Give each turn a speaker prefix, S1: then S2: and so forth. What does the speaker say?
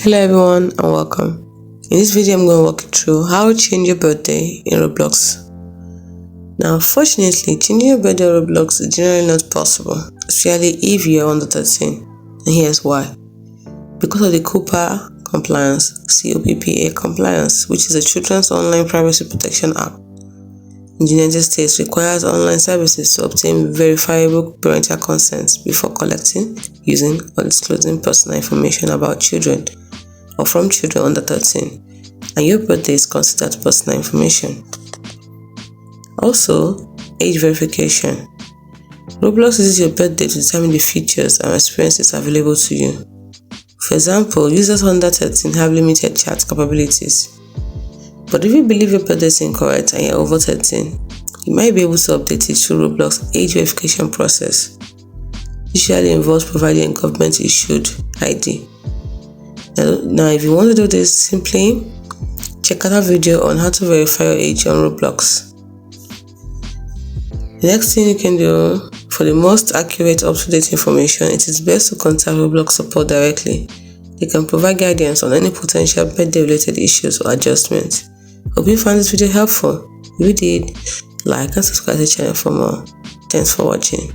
S1: Hello everyone and welcome. In this video I'm going to walk you through how to change your birthday in Roblox. Now fortunately, changing your birthday in Roblox is generally not possible, especially if you are under 13, and here's why. Because of the COPPA compliance, which is the Children's Online Privacy Protection Act. In the United States requires online services to obtain verifiable parental consent before collecting, using, or disclosing personal information about children or from children under 13, and your birthday is considered personal information. Also, age verification. Roblox uses your birthday to determine the features and experiences available to you. For example, users under 13 have limited chat capabilities. But if you believe your birthday is incorrect and you're over 13, you might be able to update it through Roblox age verification process. Usually involves providing a government-issued ID. Now, if you want to do this, simply check out our video on how to verify your age on Roblox. The next thing you can do, for the most accurate, up-to-date information, it is best to contact Roblox support directly. They can provide guidance on any potential birthday-related issues or adjustments. Hope you found this video helpful. If you did, like and subscribe to the channel for more. Thanks for watching.